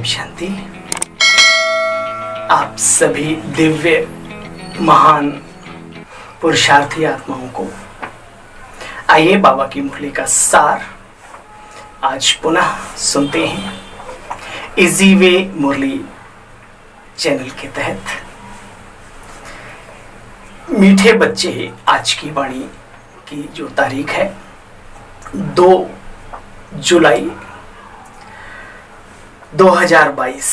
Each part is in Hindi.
शांति। आप सभी दिव्य महान पुरुषार्थी आत्माओं को आइए बाबा की मुरली का सार आज पुनः सुनते हैं इजी वे मुरली चैनल के तहत। मीठे बच्चे आज की वाणी की जो तारीख है 2 जुलाई 2022।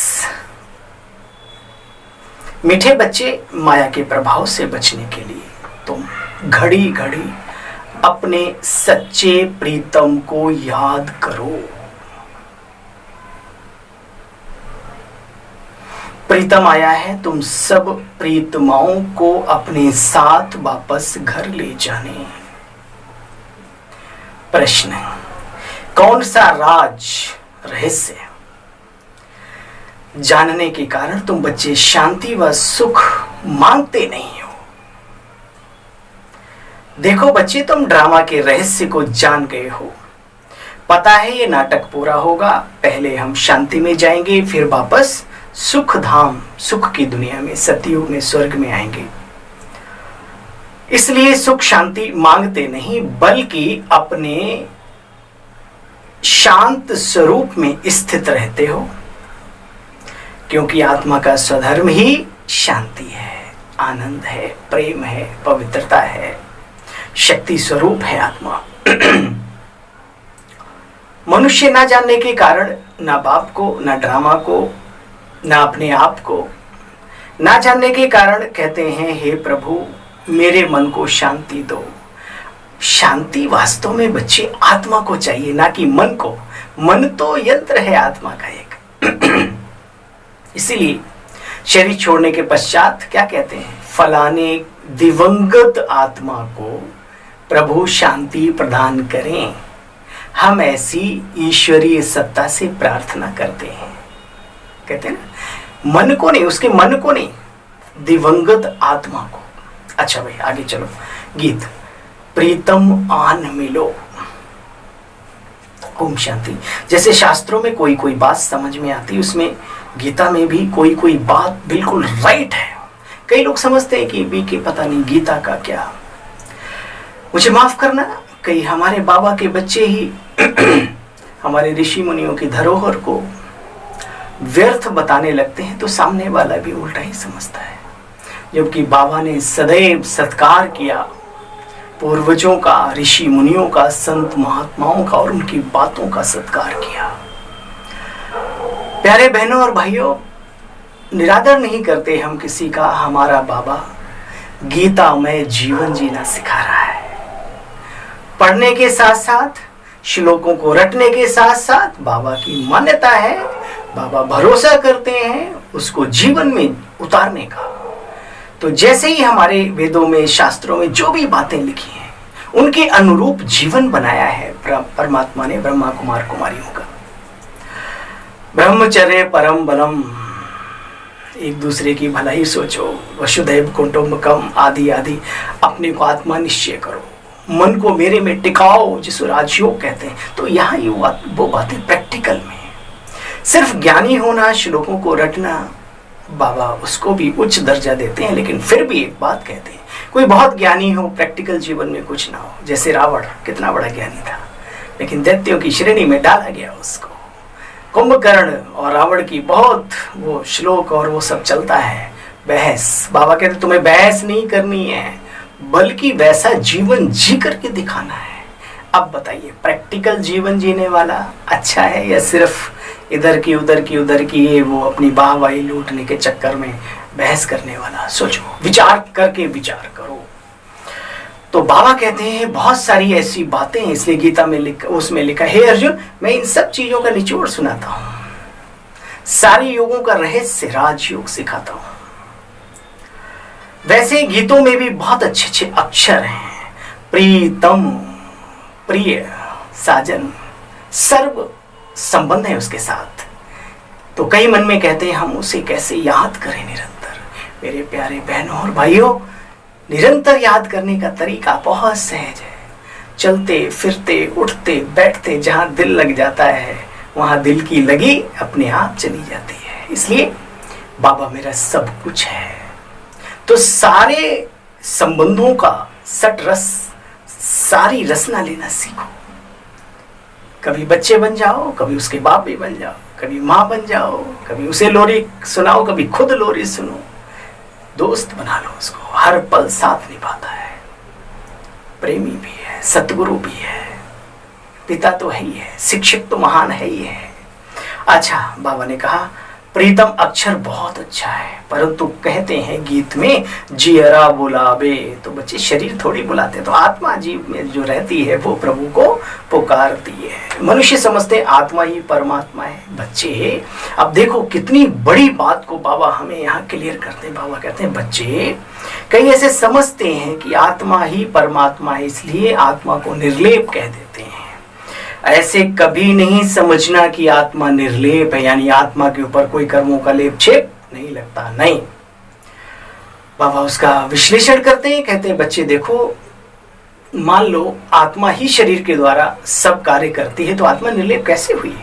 मीठे बच्चे, माया के प्रभाव से बचने के लिए तुम घड़ी घड़ी अपने सच्चे प्रीतम को याद करो। प्रीतम आया है तुम सब प्रीतमाओं को अपने साथ वापस घर ले जाने। प्रश्न, कौन सा राज रहस्य जानने के कारण तुम बच्चे शांति व सुख मांगते नहीं हो? देखो बच्चे, तुम ड्रामा के रहस्य को जान गए हो। पता है ये नाटक पूरा होगा, पहले हम शांति में जाएंगे, फिर वापस सुख धाम, सुख की दुनिया में, सतयुग में, स्वर्ग में आएंगे। इसलिए सुख शांति मांगते नहीं, बल्कि अपने शांत स्वरूप में स्थित रहते हो, क्योंकि आत्मा का स्वधर्म ही शांति है, आनंद है, प्रेम है, पवित्रता है, शक्ति स्वरूप है आत्मा। मनुष्य ना जानने के कारण ना बाप को, ना ड्रामा को, ना अपने आप को ना जानने के कारण कहते हैं हे प्रभु मेरे मन को शांति दो। शांति वास्तव में बच्चे आत्मा को चाहिए, ना कि मन को। मन तो यंत्र है आत्मा का एक। इसीलिए शरीर छोड़ने के पश्चात क्या कहते हैं? फलाने दिवंगत आत्मा को प्रभु शांति प्रदान करें। हम ऐसी ईश्वरीय सत्ता से प्रार्थना करते हैं। कहते हैं ना, मन को नहीं, उसके मन को नहीं, दिवंगत आत्मा को। अच्छा भाई आगे चलो। गीत, प्रीतम आन मिलो। ओम शांति। जैसे शास्त्रों में कोई कोई बात समझ में आती, उसमें गीता में भी कोई कोई बात बिल्कुल राइट है। कई लोग समझते हैं कि बी के पता नहीं गीता का क्या। मुझे माफ करना, कई हमारे बाबा के बच्चे ही हमारे ऋषि मुनियों की धरोहर को व्यर्थ बताने लगते हैं, तो सामने वाला भी उल्टा ही समझता है। जबकि बाबा ने सदैव सत्कार किया पूर्वजों का, ऋषि मुनियों का, संत महात्माओं का, और उनकी बातों का सत्कार किया। प्यारे बहनों और भाइयों, निरादर नहीं करते हम किसी का। हमारा बाबा गीता में जीवन जीना सिखा रहा है। पढ़ने के साथ साथ, श्लोकों को रटने के साथ साथ बाबा की मान्यता है, बाबा भरोसा करते हैं उसको जीवन में उतारने का। तो जैसे ही हमारे वेदों में, शास्त्रों में जो भी बातें लिखी हैं, उनके अनुरूप जीवन बनाया है परमात्मा ने ब्रह्मा कुमार कुमारियों का। ब्रह्मचर्य परम बलम, एक दूसरे की भलाई सोचो, वसुधैव कुटुंबकम आदि आदि। अपने को आत्मा निश्चय करो, मन को मेरे में टिकाओ, जिसको राजयोग कहते हैं। तो यहाँ ये वो बातें प्रैक्टिकल में। सिर्फ ज्ञानी होना, श्लोकों को रटना, बाबा उसको भी उच्च दर्जा देते हैं, लेकिन फिर भी एक बात कहते हैं, कोई बहुत ज्ञानी हो, प्रैक्टिकल जीवन में कुछ ना हो। जैसे रावण कितना बड़ा ज्ञानी था, लेकिन दैत्यों की श्रेणी में डाला गया उसको। कुंभकर्ण और रावण की बहुत वो श्लोक और वो सब चलता है, बहस। बाबा कहते तुम्हें बहस नहीं करनी है, बल्कि वैसा जीवन जी करके दिखाना है। अब बताइए, प्रैक्टिकल जीवन जीने वाला अच्छा है या सिर्फ इधर की उधर की ये वो अपनी वाहवाही लूटने के चक्कर में बहस करने वाला? सोचो, विचार करके विचार करो। तो बाबा कहते हैं बहुत सारी ऐसी बातें, इसलिए गीता में उसमें लिखा है, हे अर्जुन मैं इन सब चीजों का निचोड़ सुनाता हूं, सारी योगों का रहस्य राजयोग सिखाता हूं। वैसे गीतों में भी बहुत अच्छे अच्छे अक्षर हैं। प्रीतम, प्रिय, साजन, सर्व संबंध है उसके साथ। तो कई मन में कहते हैं हम उसे कैसे याद करें निरंतर। मेरे प्यारे बहनों और भाइयों, निरंतर याद करने का तरीका बहुत सहज है। चलते फिरते, उठते बैठते, जहां दिल लग जाता है वहां दिल की लगी अपने आप चली जाती है। इसलिए बाबा मेरा सब कुछ है। तो सारे संबंधों का सट रस, सारी रसना लेना सीखो। कभी बच्चे बन जाओ, कभी उसके बाप भी बन जाओ, कभी माँ बन जाओ, कभी उसे लोरी सुनाओ, कभी खुद लोरी सुनो। दोस्त बना लो उसको, हर पल साथ निभाता है, प्रेमी भी है, सतगुरु भी है, पिता तो है ही है, शिक्षक तो महान है ही है। अच्छा, बाबा ने कहा प्रीतम अक्षर बहुत अच्छा है, परंतु कहते हैं गीत में जियरा बुलावे। तो बच्चे शरीर थोड़ी बुलाते, तो आत्मा जीव में जो रहती है वो प्रभु को पुकारती है। मनुष्य समझते आत्मा ही परमात्मा है। बच्चे अब देखो कितनी बड़ी बात को बाबा हमें यहाँ क्लियर करते हैं। बाबा कहते हैं बच्चे कई ऐसे समझते हैं कि आत्मा ही परमात्मा है, इसलिए आत्मा को निर्लेप कह देते हैं। ऐसे कभी नहीं समझना कि आत्मा निर्लेप है, यानी आत्मा के ऊपर कोई कर्मों का लेप छेप नहीं लगता, नहीं। बाबा उसका विश्लेषण करते हैं, कहते हैं बच्चे देखो, मान लो आत्मा ही शरीर के द्वारा सब कार्य करती है, तो आत्मा निर्लेप कैसे हुई?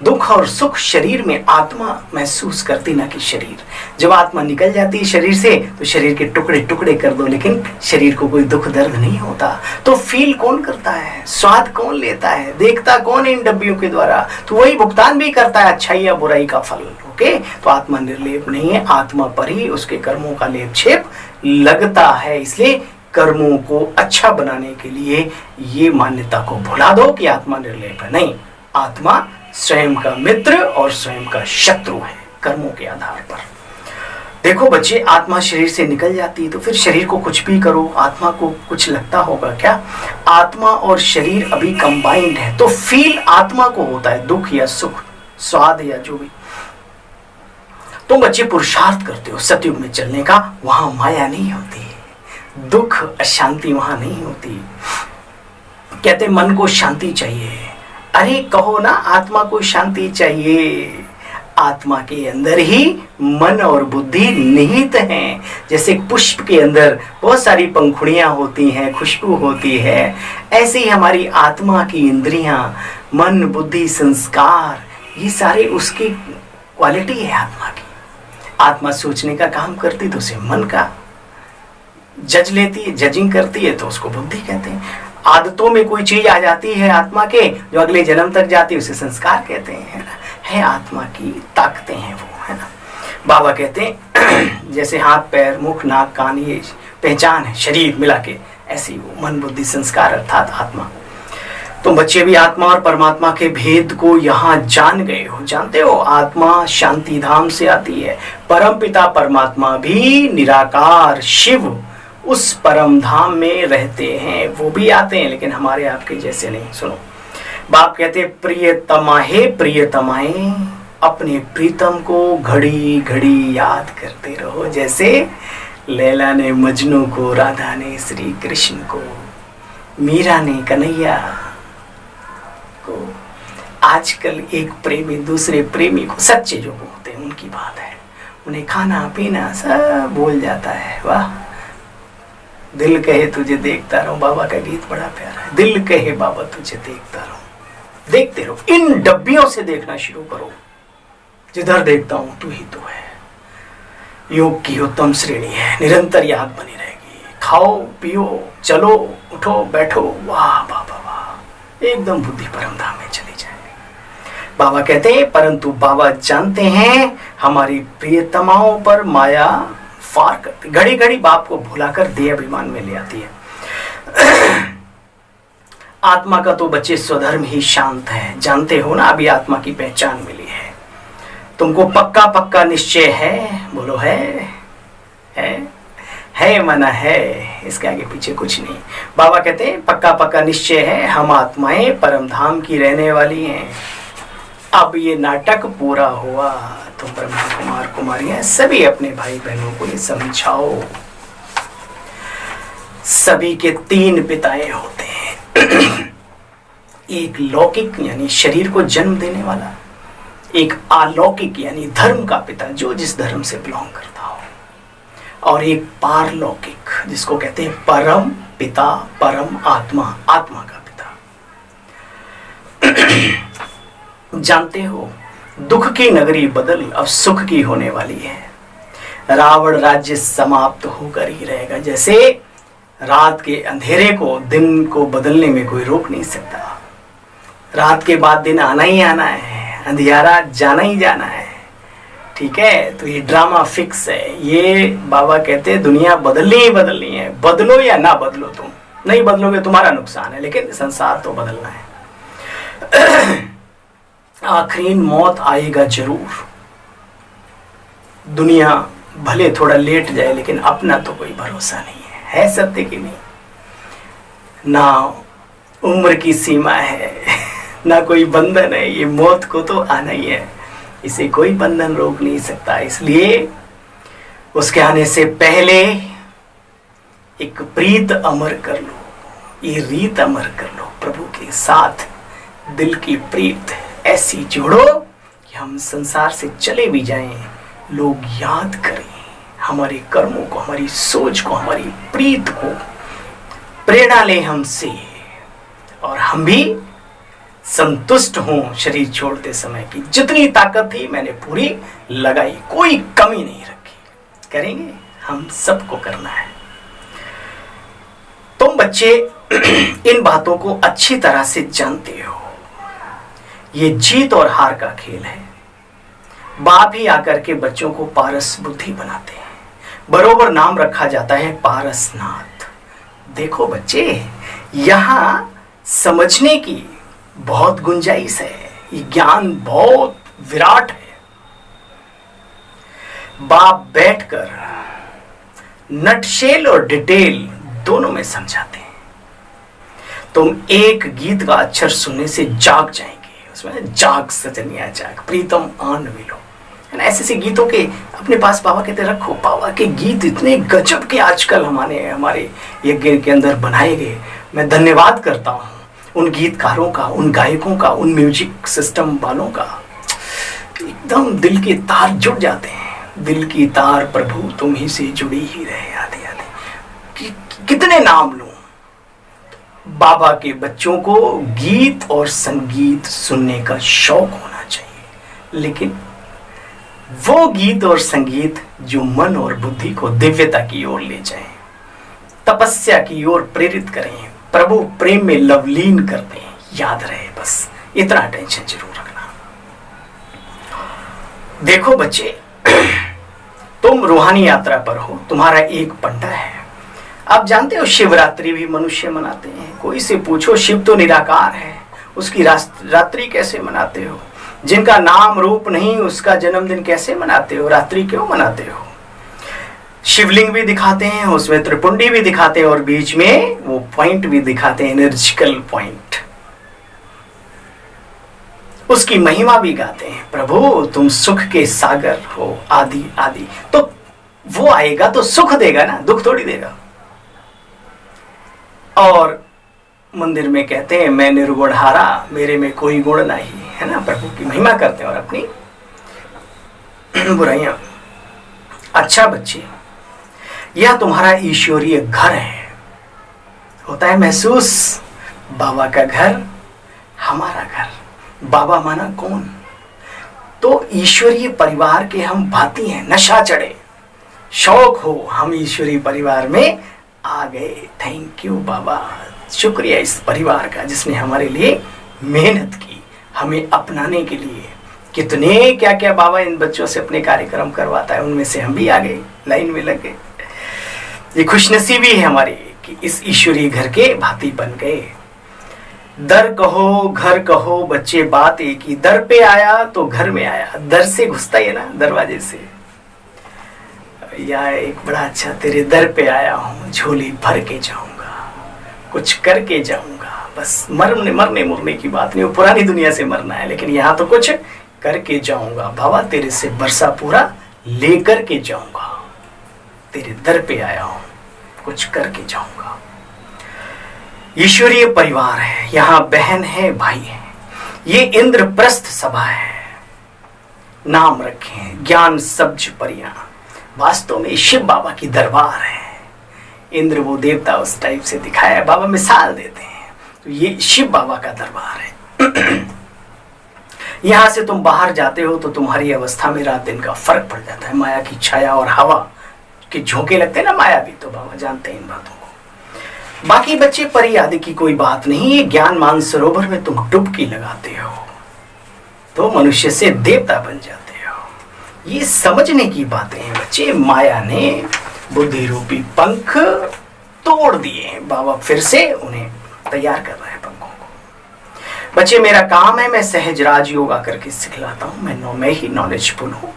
दुख और सुख शरीर में आत्मा महसूस करती, ना कि शरीर। जब आत्मा निकल जाती है शरीर से तो शरीर के टुकड़े टुकड़े कर दो, लेकिन शरीर को कोई दुख दर्द नहीं होता। तो फील कौन करता है, स्वाद कौन लेता है, देखता कौन इन डब्बियों के द्वारा? तो वही भुगतान भी करता है अच्छाई या बुराई का फल। ओके, तो आत्मा निर्लेप नहीं है, आत्मा पर ही उसके कर्मों का लेप छेप लगता है। इसलिए कर्मों को अच्छा बनाने के लिए ये मान्यता को भुला दो कि आत्मा निर्लेप है। नहीं, आत्मा स्वयं का मित्र और स्वयं का शत्रु है कर्मों के आधार पर। देखो बच्चे, आत्मा शरीर से निकल जाती है तो फिर शरीर को कुछ भी करो, आत्मा को कुछ लगता होगा क्या? आत्मा और शरीर अभी कंबाइंड है, तो फील आत्मा को होता है, दुख या सुख, स्वाद या जो भी। तुम बच्चे पुरुषार्थ करते हो सतयुग में चलने का, वहां माया नहीं होती, दुख अशांति वहां नहीं होती। कहते मन को शांति चाहिए। अरे कहो ना, आत्मा को शांति चाहिए। आत्मा के अंदर ही मन और बुद्धि निहित हैं। जैसे पुष्प के अंदर बहुत सारी पंखुड़ियां होती हैं, खुशबू होती है, ऐसे ही हमारी आत्मा की इंद्रियां, मन, बुद्धि, संस्कार, ये सारे उसकी क्वालिटी है आत्मा की। आत्मा सोचने का काम करती तो उसे मन का जज लेती है, जजिंग करती है तो उसको बुद्धि कहते हैं। आदतों में कोई चीज आ जाती है आत्मा के, जो अगले जन्म तक जाती है, उसे संस्कार कहते हैं, है ना। है आत्मा की ताकतें हैं वो, है ना। बाबा कहते हैं जैसे हाथ, पैर, मुख, नाक, कान, ये पहचान है शरीर मिला के, ऐसे ही वो मन, बुद्धि, संस्कार अर्थात आत्मा। तो बच्चे भी आत्मा और परमात्मा के भेद को यहाँ जान गए हो। जानते हो आत्मा शांति धाम से आती है, परम पिता परमात्मा भी निराकार शिव उस परम धाम में रहते हैं, वो भी आते हैं, लेकिन हमारे आपके जैसे नहीं। सुनो, बाप कहते प्रियतमा हे प्रियतमाए, अपने प्रीतम को घड़ी घड़ी याद करते रहो। जैसे लैला ने मजनू को, राधा ने श्री कृष्ण को, मीरा ने कन्हैया को। आजकल एक प्रेमी दूसरे प्रेमी को, सच्चे जो होते हैं उनकी बात है, उन्हें खाना पीना सब भूल जाता है। वाह, दिल कहे तुझे देखता रहूं, बाबा का गीत बड़ा प्यारा है। दिल कहे बाबा तुझे देखता रहूं, देखते रहो। इन डब्बियों से देखना शुरू करो, जिधर देखता हूं तू ही तो है। योग की उत्तम श्रेणी है, निरंतर याद बनी रहेगी। खाओ पियो, चलो उठो बैठो, वाह बाबा वाह, एकदम बुद्धि परम धाम में चली जाए। बाबा कहते हैं परंतु बाबा जानते हैं हमारी प्रियतमाओं पर माया फार करती, घड़ी घड़ी बाप को भुलाकर देह अभिमान में ले आती है। आत्मा का तो बच्चे स्वधर्म ही शांत है। जानते हो ना, अभी आत्मा की पहचान मिली है तुमको, पक्का पक्का निश्चय है, बोलो है मना है, इसके आगे पीछे कुछ नहीं। बाबा कहते हैं पक्का पक्का निश्चय है, हम आत्माएं परम धाम की रहने वाली हैं। अब ये नाटक पूरा हुआ, तुम ब्रह्मा कुमार कुमारियां सभी अपने भाई बहनों को ये समझाओ। सभी के तीन पिताएं होते हैं, एक लौकिक यानी शरीर को जन्म देने वाला, एक अलौकिक यानी धर्म का पिता जो जिस धर्म से बिलोंग करता हो, और एक पारलौकिक जिसको कहते हैं परम पिता, परम आत्मा, आत्मा का पिता। जानते हो, दुख की नगरी बदल अब सुख की होने वाली है। रावण राज्य समाप्त होकर ही रहेगा। जैसे रात के अंधेरे को दिन को बदलने में कोई रोक नहीं सकता। रात के बाद दिन आना ही आना है, अंधियारा जाना ही जाना है। ठीक है, तो ये ड्रामा फिक्स है। ये बाबा कहते हैं दुनिया बदलनी ही बदलनी है, बदलो या ना बदलो। तुम नहीं बदलोगे तुम्हारा नुकसान है, लेकिन संसार तो बदलना है। आखिरी मौत आएगा जरूर। दुनिया भले थोड़ा लेट जाए, लेकिन अपना तो कोई भरोसा नहीं है सत्य की नहीं। ना उम्र की सीमा है, ना कोई बंधन है। ये मौत को तो आना ही है, इसे कोई बंधन रोक नहीं सकता। इसलिए उसके आने से पहले एक प्रीत अमर कर लो, ये रीत अमर कर लो। प्रभु के साथ दिल की प्रीत ऐसी जोड़ो कि हम संसार से चले भी जाएं, लोग याद करें हमारे कर्मों को, हमारी सोच को, हमारी प्रीत को, प्रेरणा ले हमसे, और हम भी संतुष्ट हों शरीर छोड़ते समय की जितनी ताकत थी मैंने पूरी लगाई, कोई कमी नहीं रखी। करेंगे, हम सबको करना है। तुम बच्चे इन बातों को अच्छी तरह से जानते हो। ये जीत और हार का खेल है। बाप ही आकर के बच्चों को पारस बुद्धि बनाते हैं। बरोबर नाम रखा जाता है पारसनाथ। देखो बच्चे, यहां समझने की बहुत गुंजाइश है। ये ज्ञान बहुत विराट है। बाप बैठकर नटशेल और डिटेल दोनों में समझाते हैं। तुम एक गीत का अक्षर सुनने से जाग जाएंगे। उसमें जाग सजनिया जाग, प्रीतम आन विलो, ऐसे ऐसे गीतों के अपने पास बाबा कहते रखो। बाबा के गीत इतने गजब के आजकल हमारे यज्ञ के अंदर बनाए गए। मैं धन्यवाद करता हूँ उन गीतकारों का, उन गायकों का, उन म्यूजिक सिस्टम वालों का। एकदम दिल के तार जुड़ जाते हैं। दिल की तार प्रभु तुम ही से जुड़ी ही रहे आदि आदि। कितने नाम लूं। बाबा के बच्चों को गीत और संगीत सुनने का शौक होना चाहिए, लेकिन वो गीत और संगीत जो मन और बुद्धि को दिव्यता की ओर ले जाएं, तपस्या की ओर प्रेरित करें, प्रभु प्रेम में लवलीन कर दें। याद रहे, बस इतना टेंशन जरूर रखना। देखो बच्चे, तुम रूहानी यात्रा पर हो, तुम्हारा एक पंडा है। आप जानते हो शिवरात्रि भी मनुष्य मनाते हैं। कोई से पूछो, शिव तो निराकार है, उसकी रात्रि कैसे मनाते हो? जिनका नाम रूप नहीं उसका जन्मदिन कैसे मनाते हो? रात्रि क्यों मनाते हो? शिवलिंग भी दिखाते हैं, उसमें त्रिपुंडी भी दिखाते हैं, और बीच में वो पॉइंट भी दिखाते हैं, एनर्जिकल पॉइंट। उसकी महिमा भी गाते हैं। प्रभु तुम सुख के सागर हो, आदि आदि। तो वो आएगा तो सुख देगा ना, दुख थोड़ी देगा। और मंदिर में कहते हैं मैं निर्गुण हारा, मेरे में कोई गुण नहीं, है ना। प्रभु की महिमा करते हैं और अपनी बुराइयां। अच्छा बच्चे, यह तुम्हारा ईश्वरीय घर है। होता है महसूस, बाबा का घर, हमारा घर। बाबा माना कौन? तो ईश्वरीय परिवार के हम भाती हैं। नशा चढ़े, शौक हो, हम ईश्वरीय परिवार में आ गए। थैंक यू बाबा, शुक्रिया इस परिवार का जिसने हमारे लिए मेहनत की, हमें अपनाने के लिए। कितने क्या क्या बाबा इन बच्चों से अपने कार्यक्रम करवाता है, उनमें से हम भी आ गए, लाइन में लग गए। ये खुशनसीबी है हमारी कि इस ईश्वरीय घर के भांति बन गए। दर कहो घर कहो बच्चे, बात एक ही। दर पे आया तो घर में आया। दर से घुसता है ना, दरवाजे से। या एक बड़ा अच्छा, तेरे दर पे आया हूँ, झोली भर के जाऊंगा, कुछ करके जाऊंगा। बस मरने मुरने की बात नहीं, वो पुरानी दुनिया से मरना है, लेकिन यहाँ तो कुछ करके जाऊंगा। बाबा तेरे से बरसा पूरा लेकर के जाऊंगा, तेरे दर पे आया हूँ, कुछ करके जाऊंगा। ईश्वरीय परिवार है, यहाँ बहन है, भाई है। ये इंद्रप्रस्थ सभा है। नाम रखें ज्ञान सब्ज परियां। वास्तव में शिव बाबा की दरबार है। इंद्र वो देवता उस टाइप से दिखाया, बाबा मिसाल देते हैं। तो ये शिव बाबा का दरबार है। यहां से तुम बाहर जाते हो तो तुम्हारी अवस्था में रात दिन का फर्क पड़ जाता है। माया की छाया और हवा के झोंके लगते हैं ना, माया भी, तो बाबा जानते हैं इन बातों को। बाकी बच्चे, परी आदि की कोई बात नहीं, ये ज्ञान मान सरोवर में तुम डुबकी लगाते हो तो मनुष्य से देवता बन जाते हो। ये समझने की बातें हैं बच्चे। माया ने बुद्धि रूपी पंख तोड़ दिए, बाबा फिर से उन्हें तैयार कर रहे हैं पंखों को। बच्चे, मेरा काम है, मैं सहज राजयोग आकर के सिखलाता हूं। मैं ही नॉलेजफुल हूं।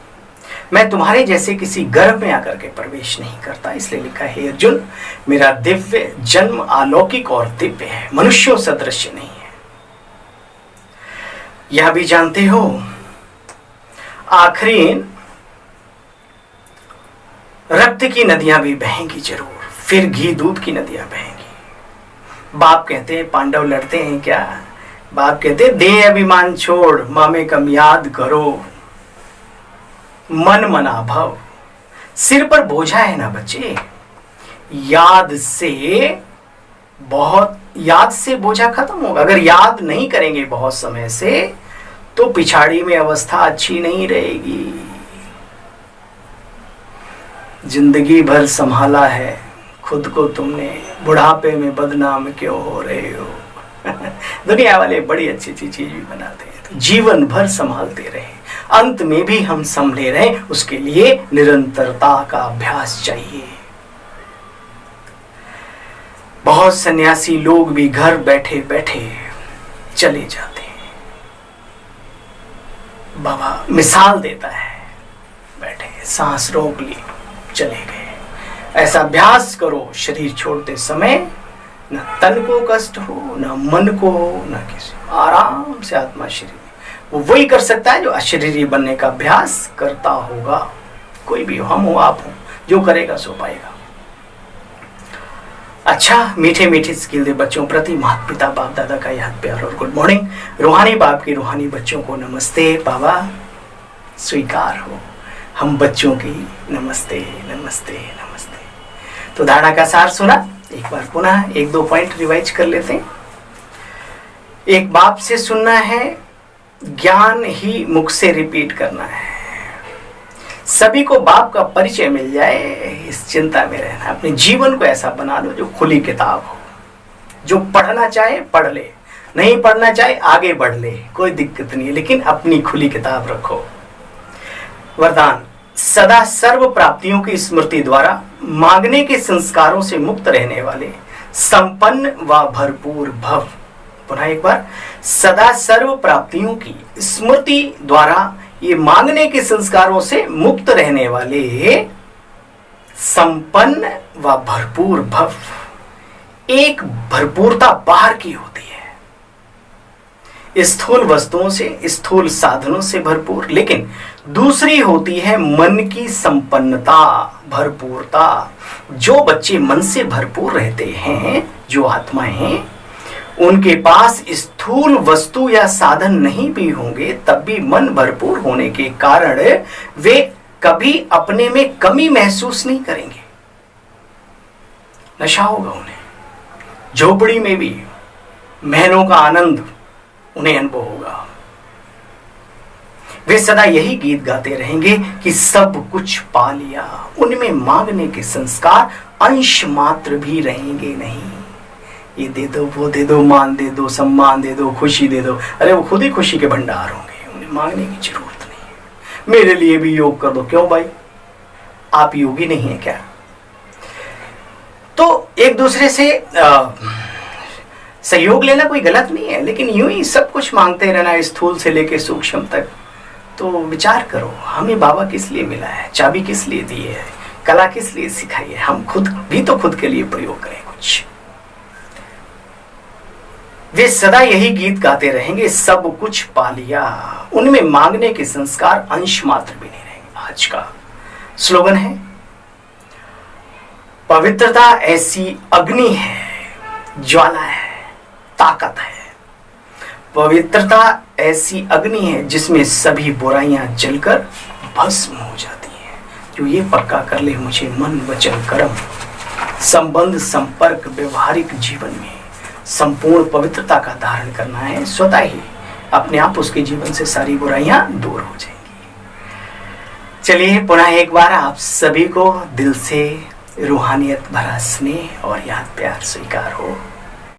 मैं तुम्हारे जैसे किसी गर्भ में आकर के प्रवेश नहीं करता। इसलिए लिखा है, अर्जुन, मेरा दिव्य जन्म अलौकिक और दिव्य है, मनुष्यों सदृश नहीं है। यह भी जानते हो, आखिरी रक्त की नदियां भी बहेंगी जरूर, फिर घी दूध की नदियां बहेंगी। बाप कहते हैं, पांडव लड़ते हैं क्या? बाप कहते हैं, देह अभिमान छोड़, मामे कम याद करो, मन मना भव। सिर पर बोझा है ना बच्चे, याद से बोझा खत्म होगा। अगर याद नहीं करेंगे बहुत समय से तो पिछाड़ी में अवस्था अच्छी नहीं रहेगी। जिंदगी भर संभाला है खुद को तुमने, बुढ़ापे में बदनाम क्यों हो रहे हो? दुनिया वाले बड़ी अच्छी अच्छी चीज भी बनाते हैं, तो जीवन भर संभालते रहे, अंत में भी हम संभले रहे, उसके लिए निरंतरता का अभ्यास चाहिए। बहुत सन्यासी लोग भी घर बैठे बैठे चले जाते हैं। बाबा मिसाल देता है, बैठे सांस रोक ली चले गए। ऐसा अभ्यास करो, शरीर छोड़ते समय न तन को कष्ट हो, न मन को हो, न किसी, आराम से आत्मा शरीर। वो वही कर सकता है जो अशरीरी बनने का अभ्यास करता होगा। कोई भी हो, हम हो आप हो, जो करेगा सो पाएगा। अच्छा, मीठे मीठे स्किल दे बच्चों प्रति माता पिता बाप दादा का याद प्यार और गुड मॉर्निंग। रूहानी बाप की रूहानी बच्चों को नमस्ते। बाबा स्वीकार हो, हम बच्चों की नमस्ते नमस्ते नमस्ते। तो धारणा का सार सुना, एक बार पुनः एक दो पॉइंट रिवाइज कर लेते हैं। एक, बाप से सुनना है, ज्ञान ही मुख से रिपीट करना है। सभी को बाप का परिचय मिल जाए, इस चिंता में रहना। अपने जीवन को ऐसा बना लो जो खुली किताब हो, जो पढ़ना चाहे पढ़ ले, नहीं पढ़ना चाहे आगे बढ़ ले, कोई दिक्कत नहीं है, लेकिन अपनी खुली किताब रखो। वरदान, सदा सर्व प्राप्तियों की स्मृति द्वारा मांगने के संस्कारों से मुक्त रहने वाले संपन्न व भरपूर भव। पुनः एक बार, सदा सर्व प्राप्तियों की स्मृति द्वारा ये मांगने के संस्कारों से मुक्त रहने वाले संपन्न व भरपूर भव। एक भरपूरता बाहर की होती है, स्थूल वस्तुओं से, स्थूल साधनों से भरपूर, लेकिन दूसरी होती है मन की संपन्नता, भरपूरता। जो बच्चे मन से भरपूर रहते हैं, जो आत्माएं हैं, उनके पास स्थूल वस्तु या साधन नहीं भी होंगे, तब भी मन भरपूर होने के कारण वे कभी अपने में कमी महसूस नहीं करेंगे। नशा होगा उन्हें, झोपड़ी में भी महलों का आनंद उन्हें अनुभव होगा। वे सदा यही गीत गाते रहेंगे कि सब कुछ पा लिया। उनमें मांगने के संस्कार अंश मात्र भी रहेंगे नहीं। ये दे दो, वो दे दो, मान दे दो, सम्मान दे दो, खुशी दे दो, अरे वो खुद ही खुशी के भंडार होंगे, उन्हें मांगने की जरूरत नहीं है। मेरे लिए भी योग कर दो, क्यों भाई, आप योगी नहीं है क्या? तो एक दूसरे से सहयोग लेना कोई गलत नहीं है, लेकिन यूं ही सब कुछ मांगते रहना, स्थूल से लेकर सूक्ष्म तक, तो विचार करो, हमें बाबा किस लिए मिला है, चाबी किस लिए दी है, कला किस लिए सिखाई है, हम खुद भी तो खुद के लिए प्रयोग करें कुछ। वे सदा यही गीत गाते रहेंगे, सब कुछ पा लिया। उनमें मांगने के संस्कार अंश मात्र भी नहीं रहेंगे। आज का स्लोगन है, पवित्रता ऐसी अग्नि है, ज्वाला है, ताकत है। पवित्रता ऐसी अग्नि है जिसमें सभी बुराइयां जलकर भस्म हो जाती हैं। जो ये पक्का कर ले, मुझे मन वचन कर्म संबंध संपर्क व्यवहारिक जीवन में संपूर्ण पवित्रता का धारण करना है, स्वतः ही अपने आप उसके जीवन से सारी बुराइयां दूर हो जाएंगी। चलिए पुनः एक बार आप सभी को दिल से रूहानियत भरा स्नेह और याद प्यार स्वीकार हो।